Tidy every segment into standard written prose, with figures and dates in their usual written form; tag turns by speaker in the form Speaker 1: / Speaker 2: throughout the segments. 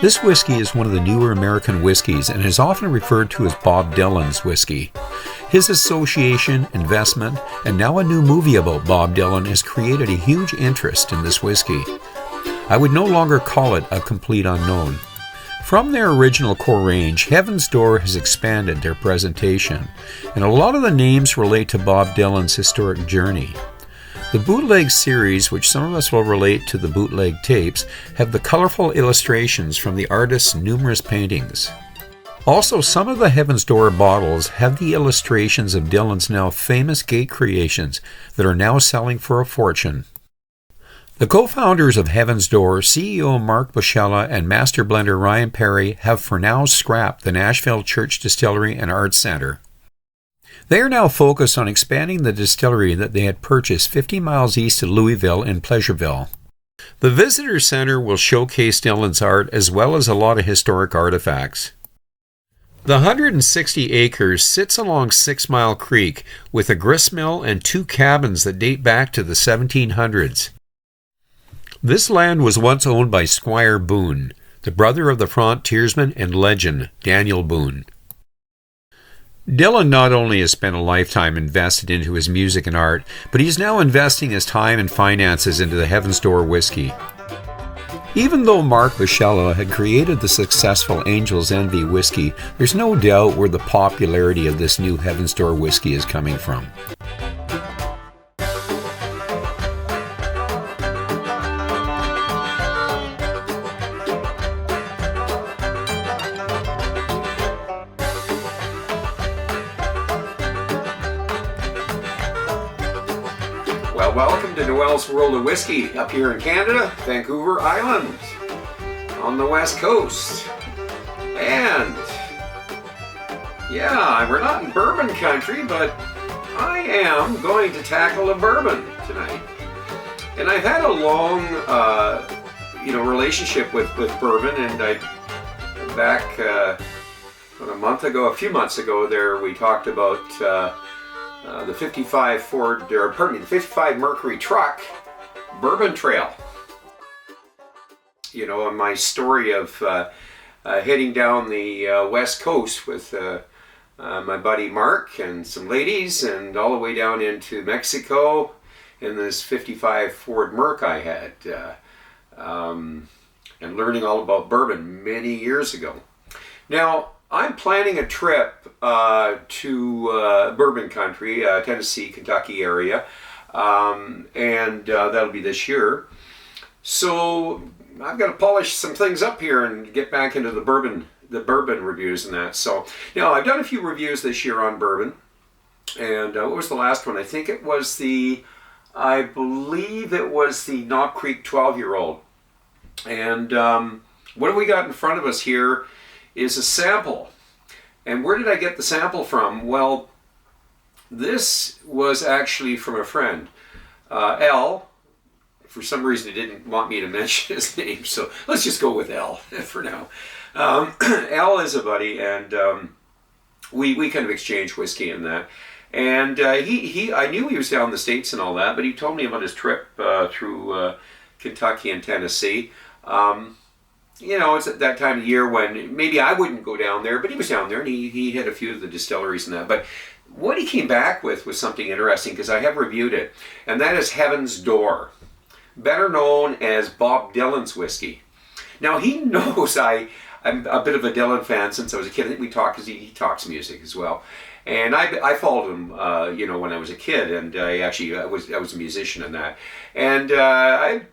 Speaker 1: This whiskey is one of the newer American whiskeys and is often referred to as Bob Dylan's whiskey. His association, investment, and now a new movie about Bob Dylan has created a huge interest in this whiskey. I would no longer call it a complete unknown. From their original core range, Heaven's Door has expanded their presentation, and a lot of the names relate to Bob Dylan's historic journey. The Bootleg series, which some of us will relate to the bootleg tapes, have the colorful illustrations from the artist's numerous paintings. Also, some of the Heaven's Door bottles have the illustrations of Dylan's now famous gate creations that are now selling for a fortune. The co-founders of Heaven's Door, CEO Marc Bushala and master blender Ryan Perry, have for now scrapped the Nashville Church Distillery and Arts Center. They are now focused on expanding the distillery that they had purchased 50 miles east of Louisville in Pleasureville. The Visitor Center will showcase Dylan's art as well as a lot of historic artifacts. The 160 acres sits along 6 Mile Creek with a grist mill and 2 cabins that date back to the 1700s. This land was once owned by Squire Boone, the brother of the frontiersman and legend Daniel Boone. Dylan not only has spent a lifetime invested into his music and art, but he's now investing his time and finances into the Heaven's Door whiskey. Even though Marc Bushala had created the successful Angel's Envy whiskey, there's no doubt where the popularity of this new Heaven's Door whiskey is coming from.
Speaker 2: Well, welcome to Noel's World of Whiskey up here in Canada, Vancouver Island, on the West Coast. And, yeah, we're not in bourbon country, but I am going to tackle a bourbon tonight. And I've had a long, relationship with bourbon, and back a few months ago there, we talked about the 55 Mercury Truck Bourbon Trail. You know, my story of heading down the West Coast with my buddy Mark and some ladies, and all the way down into Mexico in this 55 Ford Merc I had, and learning all about bourbon many years ago. Now, I'm planning a trip to bourbon country, Tennessee, Kentucky area, and that'll be this year. So I've got to polish some things up here and get back into the bourbon reviews and that. So, I've done a few reviews this year on bourbon, and what was the last one? I believe it was the Knob Creek 12-year-old. And what have we got in front of us here is a sample. And where did I get the sample from? Well, this was actually from a friend. L, for some reason he didn't want me to mention his name, so let's just go with L for now. L is a buddy, and we kind of exchanged whiskey and that. And I knew he was down in the States and all that, but he told me about his trip through Kentucky and Tennessee. It's at that time of year when maybe I wouldn't go down there, but he was down there and he hit a few of the distilleries and that. But what he came back with was something interesting, because I have reviewed it, and that is Heaven's Door, better known as Bob Dylan's whiskey. Now, he knows I'm a bit of a Dylan fan since I was a kid. I think we talk because he talks music as well. And I followed him, when I was a kid, and I was a musician in that. And I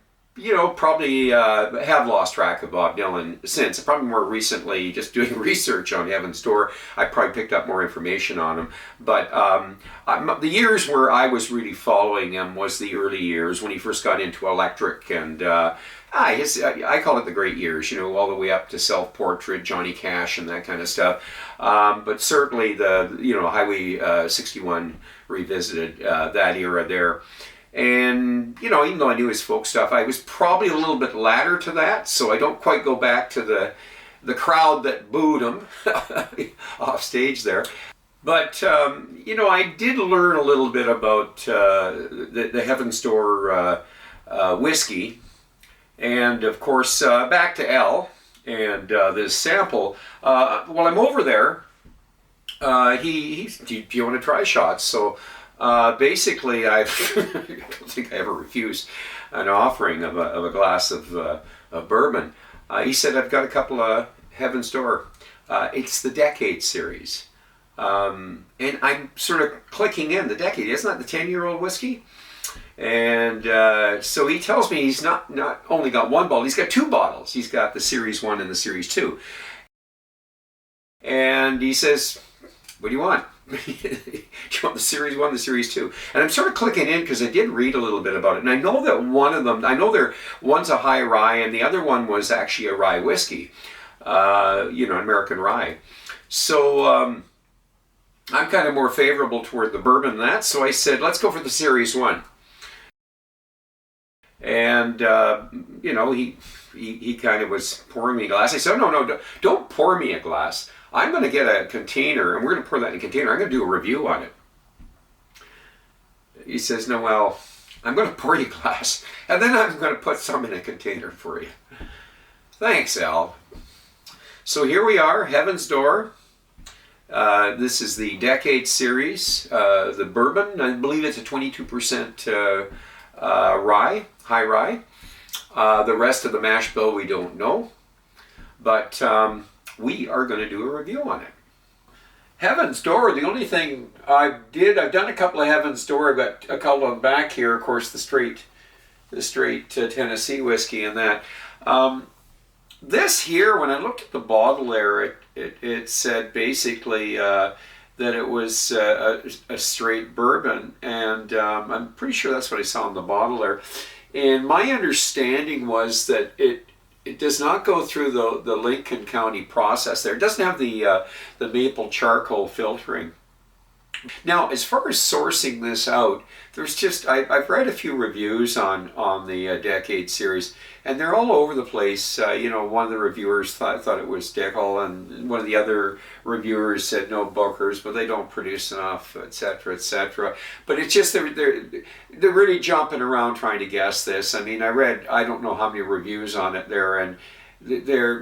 Speaker 2: probably have lost track of Bob Dylan since. Probably more recently, just doing research on Heaven's Door, I probably picked up more information on him. But the years where I was really following him was the early years when he first got into electric, and I call it the great years, all the way up to Self-Portrait, Johnny Cash, and that kind of stuff. But certainly the, Highway 61 revisited that era there. And, even though I knew his folk stuff, I was probably a little bit latter to that, so I don't quite go back to the crowd that booed him off stage there. But, I did learn a little bit about the Heaven's Door whiskey. And, of course, back to L. And this sample, while I'm over there, do you want to try shots? So basically, I don't think I ever refused an offering of a glass of bourbon. He said, I've got a couple of Heaven's Door. It's the Decade series. And I'm sort of clicking in the Decade. Isn't that the 10-year-old whiskey? And so he tells me he's not only got one bottle, he's got two bottles. He's got the Series 1 and the Series 2. And he says, what do you want? Do you want the Series 1, the Series 2? And I'm sort of clicking in because I did read a little bit about it. And I know that one of them, one's a high rye and the other one was actually a rye whiskey, American rye. So I'm kind of more favorable toward the bourbon than that. So I said, let's go for the Series 1. And, he kind of was pouring me a glass. I said, no, don't pour me a glass. I'm going to get a container, and we're going to pour that in a container. I'm going to do a review on it. He says, no, well, I'm going to pour you a glass, and then I'm going to put some in a container for you. Thanks, Al. So here we are, Heaven's Door. This is the Decade series, the bourbon. I believe it's a 22% rye, high rye. The rest of the mash bill we don't know, but we are going to do a review on it. Heaven's Door, the only thing I've done a couple of Heaven's Door. I've got a couple of them back here, of course, the straight Tennessee whiskey and that. This here, when I looked at the bottle there, it said basically that it was a straight bourbon, and I'm pretty sure that's what I saw on the bottle there. And my understanding was that it does not go through the Lincoln County process there. It doesn't have the maple charcoal filtering. Now, as far as sourcing this out, I've read a few reviews on the Decade series, and they're all over the place. One of the reviewers thought it was Dickel, and one of the other reviewers said no Booker's, but they don't produce enough, etc., etc. But it's just they're really jumping around trying to guess this. I mean, I don't know how many reviews on it there, and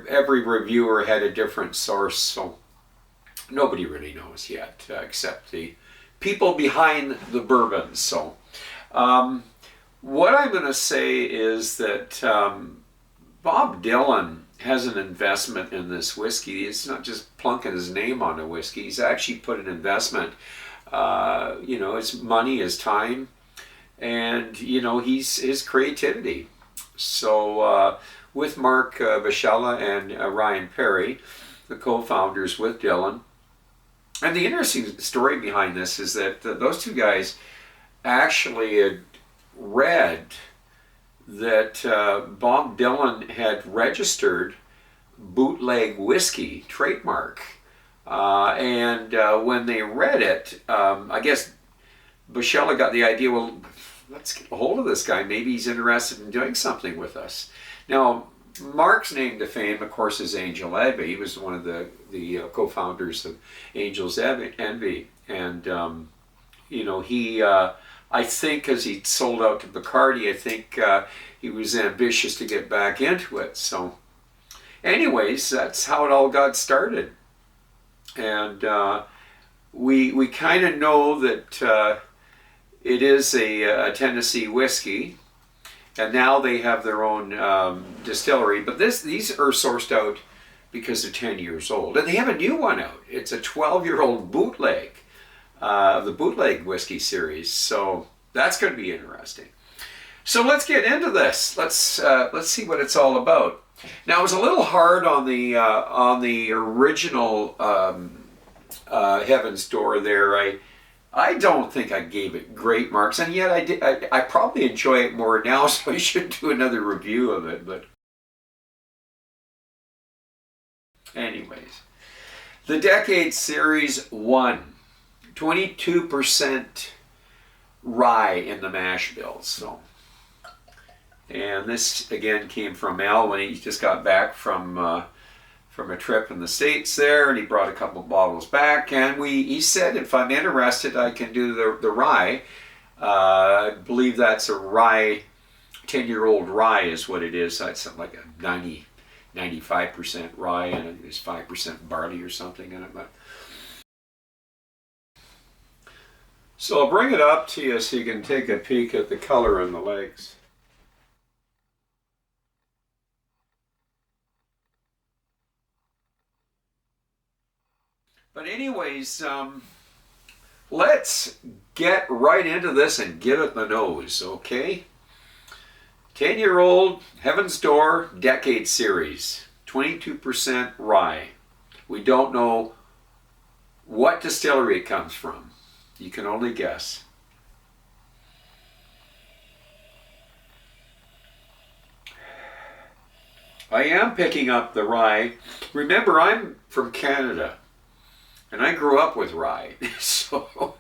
Speaker 2: every reviewer had a different source, so nobody really knows yet, except the people behind the bourbons. So what I'm going to say is that Bob Dylan has an investment in this whiskey. It's not just plunking his name on a whiskey. He's actually put an investment, his money, his time, and, his creativity. So with Marc Bushala and Ryan Perry, the co-founders with Dylan. And the interesting story behind this is that those two guys actually had read that Bob Dylan had registered Bootleg Whiskey trademark. And when they read it, I guess Bushala got the idea, well, let's get a hold of this guy. Maybe he's interested in doing something with us. Now, Mark's claim to fame, of course, is Angel Envy. He was one of the co-founders of Angel's Envy. And, he, I think, as he sold out to Bacardi, I think he was ambitious to get back into it. So, anyways, that's how it all got started. And we kind of know that it is a Tennessee whiskey. And now they have their own distillery, but these are sourced out because they're 10 years old. And they have a new one out. It's a 12-year-old bootleg, the Bootleg Whiskey series. So that's going to be interesting. So let's get into this. Let's see what it's all about. Now, it was a little hard on the original Heaven's Door there. I don't think I gave it great marks, and yet I did. I probably enjoy it more now, so I should do another review of it. But anyways, the Decade Series 1, 22% rye in the mash bill. So, and this again came from Al when he just got back from a trip in the States there, and he brought a couple bottles back, and he said, if I'm interested, I can do the rye. I believe that's a rye, 10-year-old rye is what it is. That's something like a 95% rye and there's 5% barley or something in it. But so I'll bring it up to you so you can take a peek at the color in the legs. But anyways, let's get right into this and give it the nose, okay? 10-year-old Heaven's Door Decade Series, 22% rye. We don't know what distillery it comes from. You can only guess. I am picking up the rye. Remember, I'm from Canada, and I grew up with rye, so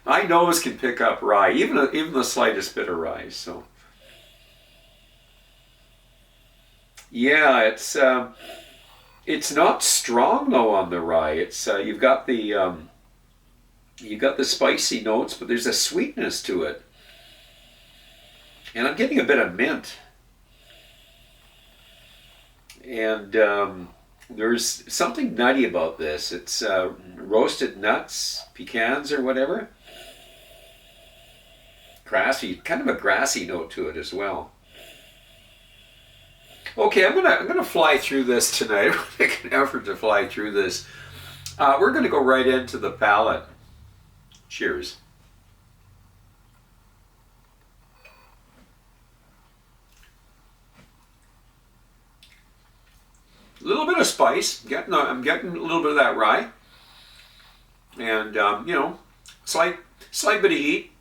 Speaker 2: my nose can pick up rye, even the slightest bit of rye. So, yeah, it's not strong though on the rye. It's you've got the spicy notes, but there's a sweetness to it, and I'm getting a bit of mint, and there's something nutty about this. It's roasted nuts, pecans or whatever. Grassy, kind of a grassy note to it as well. Okay, I'm gonna fly through this tonight. I'm gonna make an effort to fly through this. We're gonna go right into the palate. Cheers. A little bit of spice. I'm getting a little bit of that rye, and you know, slight bit of heat.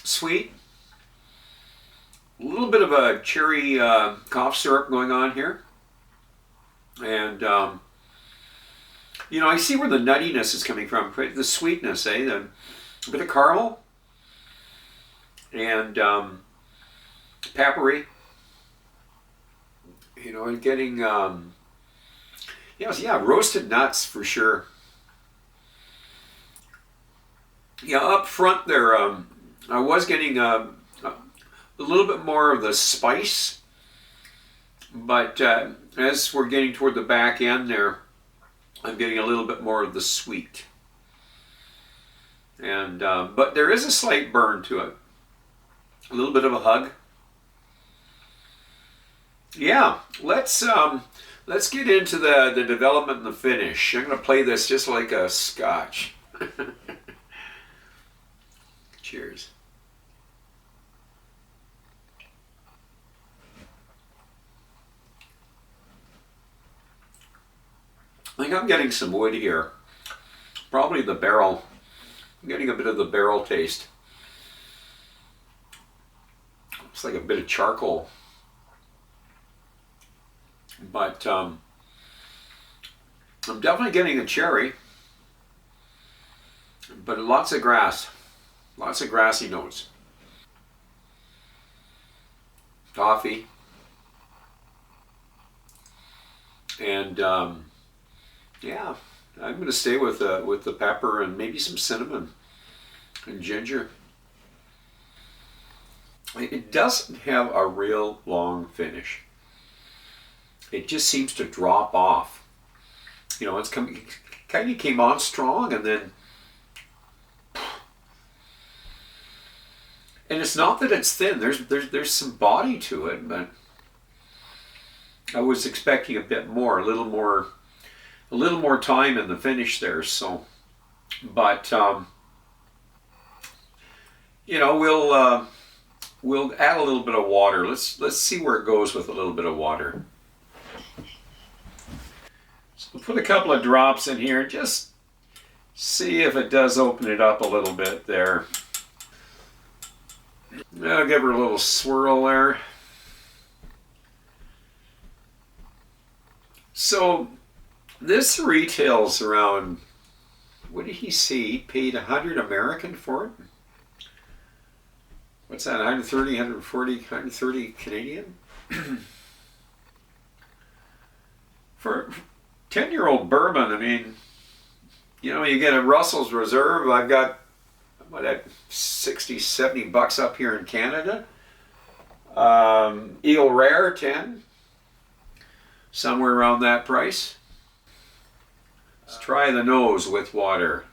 Speaker 2: Sweet. A little bit of a cherry cough syrup going on here, and you know, I see where the nuttiness is coming from. The sweetness, a bit of caramel and peppery. You know, and getting yeah, roasted nuts for sure. Yeah, up front there, I was getting a little bit more of the spice, but as we're getting toward the back end there, I'm getting a little bit more of the sweet. And but there is a slight burn to it, a little bit of a hug. Yeah, let's get into the development and the finish. I'm going to play this just like a scotch. Cheers. I think I'm getting some wood here. Probably the barrel. I'm getting a bit of the barrel taste. It's like a bit of charcoal. But I'm definitely getting a cherry. But lots of grass. Lots of grassy notes. Toffee. And yeah, I'm going to stay with the pepper and maybe some cinnamon and ginger. It doesn't have a real long finish. It just seems to drop off. You know, kind of came on strong and then. And it's not that it's thin. There's some body to it, but I was expecting a bit more, a little more time in the finish there. So, but you know, we'll add a little bit of water. Let's see where it goes with a little bit of water. So we'll put a couple of drops in here, just see if it does open it up a little bit there. I'll give her a little swirl there. So this retails around, what did he say? He paid 100 American for it? What's that, 130, 140, 130 Canadian? For 10-year-old bourbon, I mean, you know, you get a Russell's Reserve. I've got, what, at $60, $70 up here in Canada. Eagle Rare 10, somewhere around that price. Let's try the nose with water.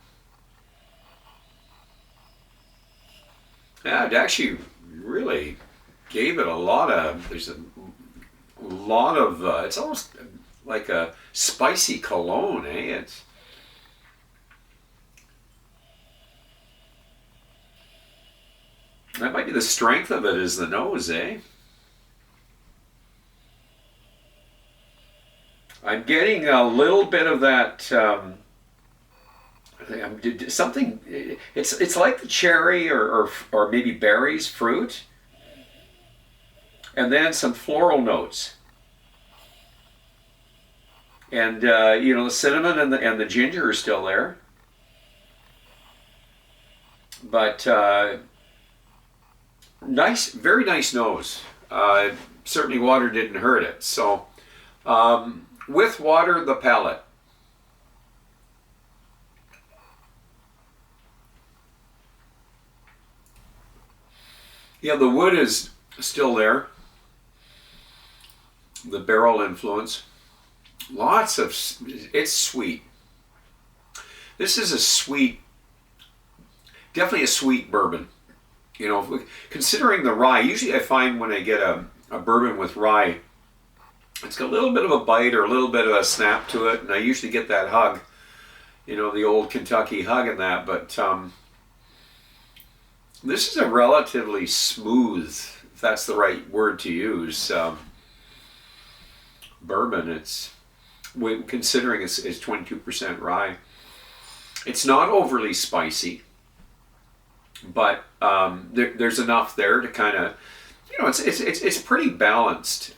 Speaker 2: Yeah, it actually really gave it a lot of, there's a lot of, it's almost like a spicy cologne, eh? That might be the strength of it, is the nose, eh? I'm getting a little bit of that, something, it's like the cherry or maybe berries, fruit, and then some floral notes. And, you know, the cinnamon and the ginger are still there. But, nice, very nice nose. Certainly water didn't hurt it. So, with water, the palate. Yeah, the wood is still there. The barrel influence. Lots of, it's sweet. This is a sweet, definitely a sweet bourbon. You know, considering the rye, usually I find when I get a bourbon with rye, it's got a little bit of a bite or a little bit of a snap to it, and I usually get that hug, you know, the old Kentucky hug in that, but this is a relatively smooth, if that's the right word to use, bourbon. It's, considering it's 22% rye. It's not overly spicy, but there's enough there to kind of, you know, it's pretty balanced.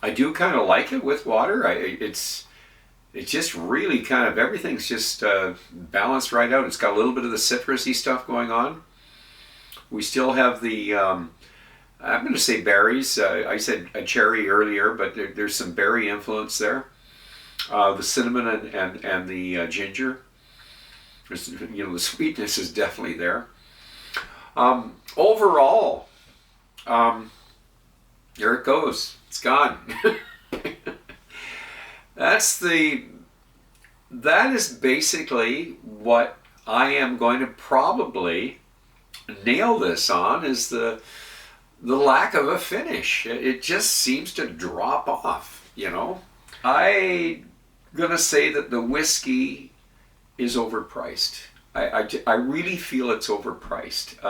Speaker 2: I do kind of like it with water. It's just really kind of, everything's just balanced right out. It's got a little bit of the citrusy stuff going on. We still have the, I'm going to say berries. I said a cherry earlier, but there's some berry influence there. The cinnamon and the ginger. There's, you know, the sweetness is definitely there. Overall, there it goes. It's gone. That is basically what I am going to probably nail this on, is the lack of a finish. It just seems to drop off, you know. I'm gonna say that the whiskey is overpriced. I really feel it's overpriced.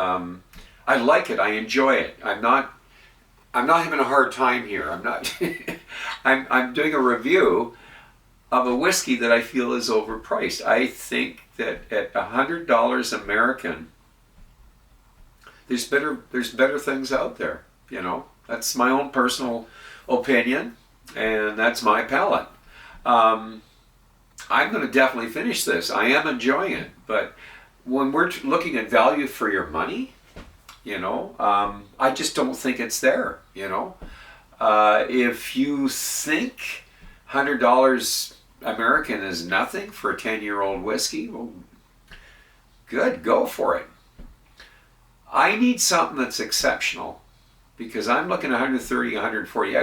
Speaker 2: I like it. I enjoy it. I'm not having a hard time here. I'm not. I'm doing a review of a whiskey that I feel is overpriced. I think that at $100 American, there's better things out there. You know, that's my own personal opinion, and that's my palate. I'm going to definitely finish this. I am enjoying it, but when we're looking at value for your money, you know, I just don't think it's there. You know, if you think $100 American is nothing for a 10-year-old whiskey, well, good, go for it. I need something that's exceptional, because I'm looking at 130, 140.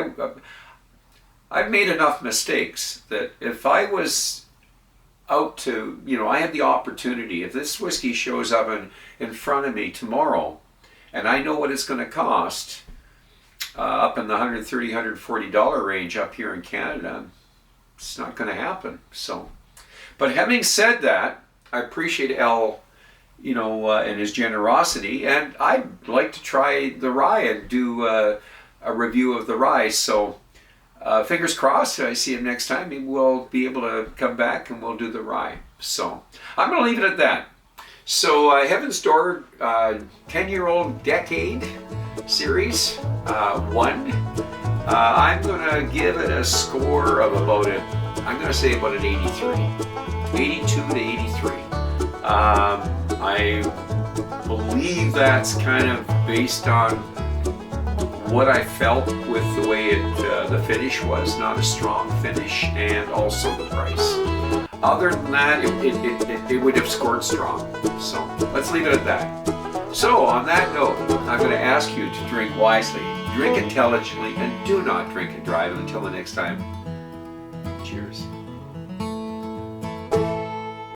Speaker 2: I've made enough mistakes that if I was out to, you know, I had the opportunity, if this whiskey shows up in front of me tomorrow, and I know what it's going to cost, up in the $130, $140 range up here in Canada, it's not going to happen. So, but having said that, I appreciate Al, you know, and his generosity, and I'd like to try the rye and do a review of the rye. So, fingers crossed, I see him next time. Maybe we'll be able to come back and we'll do the rye. So, I'm going to leave it at that. So, Heaven's Door 10-year-old decade series 1. I'm going to give it a score of about I'm going to say about an 83. 82 to 83. I believe that's kind of based on what I felt with the way the finish was, not a strong finish, and also the price. Other than that, it would have scored strong. So let's leave it at that. So on that note, I'm going to ask you to drink wisely, drink intelligently, and do not drink and drive. Until the next time, cheers.